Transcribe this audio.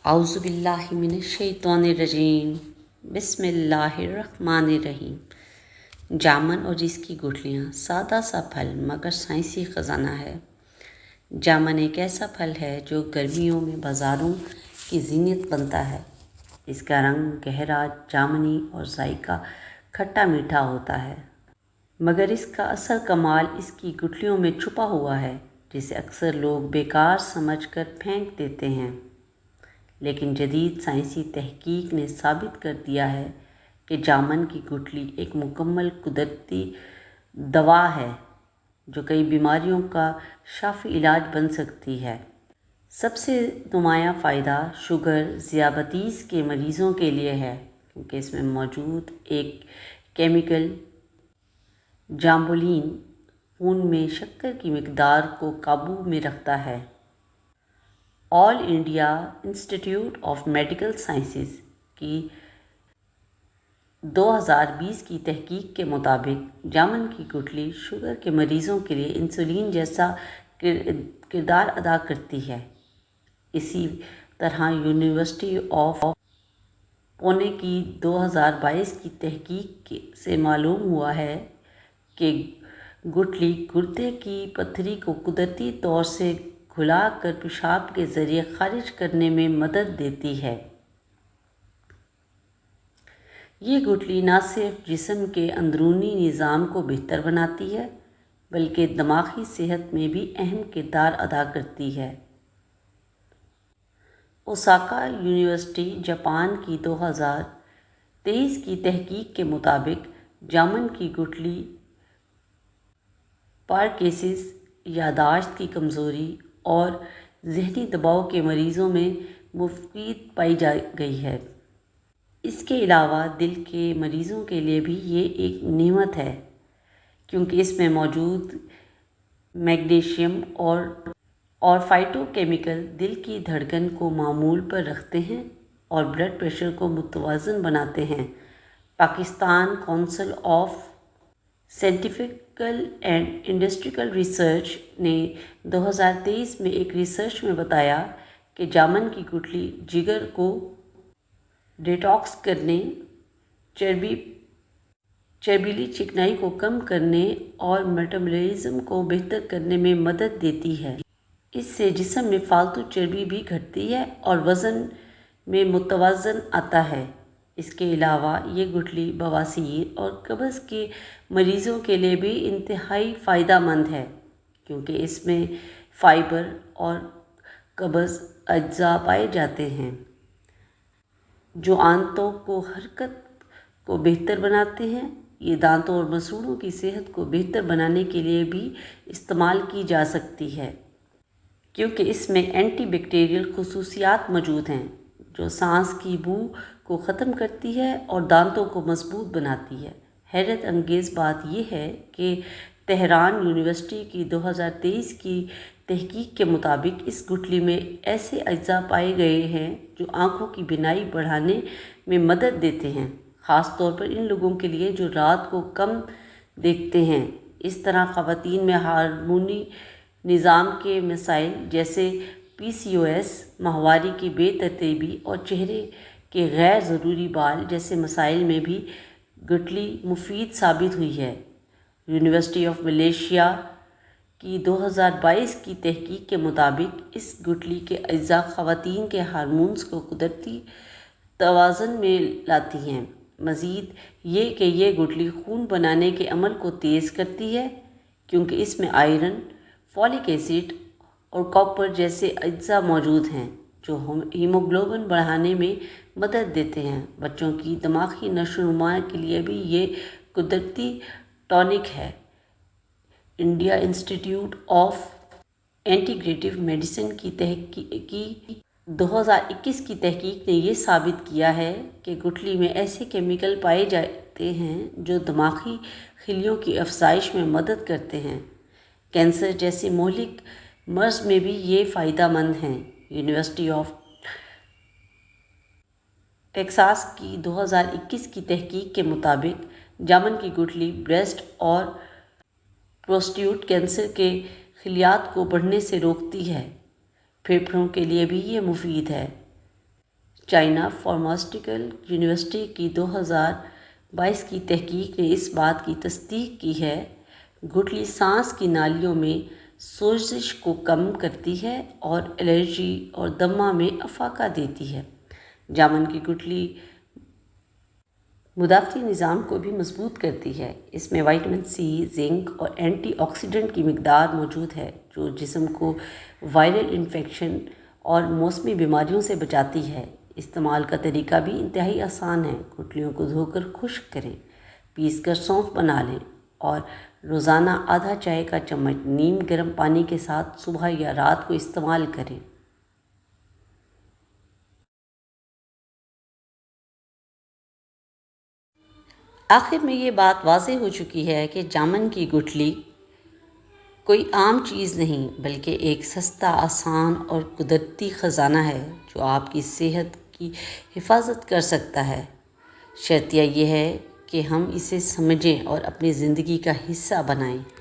اعوذ باللہ من الشیطان الرجیم، بسم اللہ الرحمن الرحیم۔ جامن اور اس کی گٹھلیاں، سادہ سا پھل مگر سائنسی خزانہ ہے۔ جامن ایک ایسا پھل ہے جو گرمیوں میں بازاروں کی زینت بنتا ہے۔ اس کا رنگ گہرا جامنی اور ذائقہ کھٹا میٹھا ہوتا ہے، مگر اس کا اصل کمال اس کی گٹھلیوں میں چھپا ہوا ہے، جسے اکثر لوگ بیکار سمجھ کر پھینک دیتے ہیں۔ لیکن جدید سائنسی تحقیق نے ثابت کر دیا ہے کہ جامن کی گٹھلی ایک مکمل قدرتی دوا ہے جو کئی بیماریوں کا شافی علاج بن سکتی ہے۔ سب سے نمایاں فائدہ شوگر ذیابیطس کے مریضوں کے لیے ہے، کیونکہ اس میں موجود ایک کیمیکل جامبولین خون میں شکر کی مقدار کو قابو میں رکھتا ہے۔ All India Institute of Medical Sciences کی 2020 کی تحقیق کے مطابق جامن کی گٹھلی شوگر کے مریضوں کے لیے انسولین جیسا کردار ادا کرتی ہے۔ اسی طرح یونیورسٹی آف پونے کی 2022 کی تحقیق سے معلوم ہوا ہے کہ گٹھلی گردے کی پتھری کو قدرتی طور سے گھلا کر پیشاب کے ذریعے خارج کرنے میں مدد دیتی ہے۔ یہ گٹھلی نہ صرف جسم کے اندرونی نظام کو بہتر بناتی ہے، بلکہ دماغی صحت میں بھی اہم کردار ادا کرتی ہے۔ اوساکا یونیورسٹی جاپان کی 2023 کی تحقیق کے مطابق جامن کی گٹھلی پارکسیس، یادداشت کی کمزوری اور ذہنی دباؤ کے مریضوں میں مفید پائی گئی ہے۔ اس کے علاوہ دل کے مریضوں کے لیے بھی یہ ایک نعمت ہے، کیونکہ اس میں موجود میگنیشیم اور فائٹو کیمیکل دل کی دھڑکن کو معمول پر رکھتے ہیں اور بلڈ پریشر کو متوازن بناتے ہیں۔ Pakistan Council of scientific and industrial research نے 2023 میں ایک ریسرچ میں بتایا کہ جامن کی گٹھلی جگر کو ڈیٹاکس کرنے، چربیلی چکنائی کو کم کرنے اور میٹابولزم کو بہتر کرنے میں مدد دیتی ہے۔ اس سے جسم میں فالتو چربی بھی گھٹتی ہے اور وزن میں متوازن آتا ہے۔ اس کے علاوہ یہ گٹھلی بواسیر اور قبض کے مریضوں کے لیے بھی انتہائی فائدہ مند ہے، کیونکہ اس میں فائبر اور قبض اجزاء پائے جاتے ہیں جو آنتوں کو حرکت کو بہتر بناتے ہیں۔ یہ دانتوں اور مسوڑھوں کی صحت کو بہتر بنانے کے لیے بھی استعمال کی جا سکتی ہے، کیونکہ اس میں اینٹی بیکٹیریل خصوصیات موجود ہیں جو سانس کی بو کو ختم کرتی ہے اور دانتوں کو مضبوط بناتی ہے۔ حیرت انگیز بات یہ ہے کہ تہران یونیورسٹی کی 2023 کی تحقیق کے مطابق اس گٹھلی میں ایسے اجزاء پائے گئے ہیں جو آنکھوں کی بینائی بڑھانے میں مدد دیتے ہیں، خاص طور پر ان لوگوں کے لیے جو رات کو کم دیکھتے ہیں۔ اس طرح خواتین میں ہارمونی نظام کے مسائل جیسے PCOS، ماہواری کی بے ترتیبی اور چہرے کے غیر ضروری بال جیسے مسائل میں بھی گٹھلی مفید ثابت ہوئی ہے۔ یونیورسٹی آف ملیشیا کی 2022 کی تحقیق کے مطابق اس گٹھلی کے اجزاء خواتین کے ہارمونز کو قدرتی توازن میں لاتی ہیں۔ مزید یہ کہ یہ گٹھلی خون بنانے کے عمل کو تیز کرتی ہے، کیونکہ اس میں آئرن، فولک ایسڈ اور کاپر جیسے اجزاء موجود ہیں جو ہیموگلوبن بڑھانے میں مدد دیتے ہیں۔ بچوں کی دماغی نشو و نما کے لیے بھی یہ قدرتی ٹانک ہے۔ India Institute of integrative medicine کی 2021 کی تحقیق نے یہ ثابت کیا ہے کہ گٹھلی میں ایسے کیمیکل پائے جاتے ہیں جو دماغی خلیوں کی افزائش میں مدد کرتے ہیں۔ کینسر جیسے مہلک مرض میں بھی یہ فائدہ مند ہیں۔ یونیورسٹی آف ٹیکساس کی 2021 کی تحقیق کے مطابق جامن کی گٹھلی بریسٹ اور پروسٹیٹ کینسر کے خلیات کو بڑھنے سے روکتی ہے۔ پھیپھڑوں کے لیے بھی یہ مفید ہے۔ چائنا فارماسیوٹیکل یونیورسٹی کی 2022 کی تحقیق نے اس بات کی تصدیق کی ہے گٹھلی سانس کی نالیوں میں سوزش کو کم کرتی ہے اور الرجی اور دمہ میں افاقہ دیتی ہے۔ جامن کی گٹھلی مدافعتی نظام کو بھی مضبوط کرتی ہے۔ اس میں وٹامن سی، زنک اور اینٹی آکسیڈنٹ کی مقدار موجود ہے جو جسم کو وائرل انفیکشن اور موسمی بیماریوں سے بچاتی ہے۔ استعمال کا طریقہ بھی انتہائی آسان ہے۔ گٹھلیوں کو دھو کر خشک کریں، پیس کر سونف بنا لیں اور روزانہ آدھا چائے کا چمچ نیم گرم پانی کے ساتھ صبح یا رات کو استعمال کریں۔ آخر میں یہ بات واضح ہو چکی ہے کہ جامن کی گٹھلی کوئی عام چیز نہیں بلکہ ایک سستا، آسان اور قدرتی خزانہ ہے جو آپ کی صحت کی حفاظت کر سکتا ہے۔ شرطیہ یہ ہے کہ ہم اسے سمجھیں اور اپنی زندگی کا حصہ بنائیں۔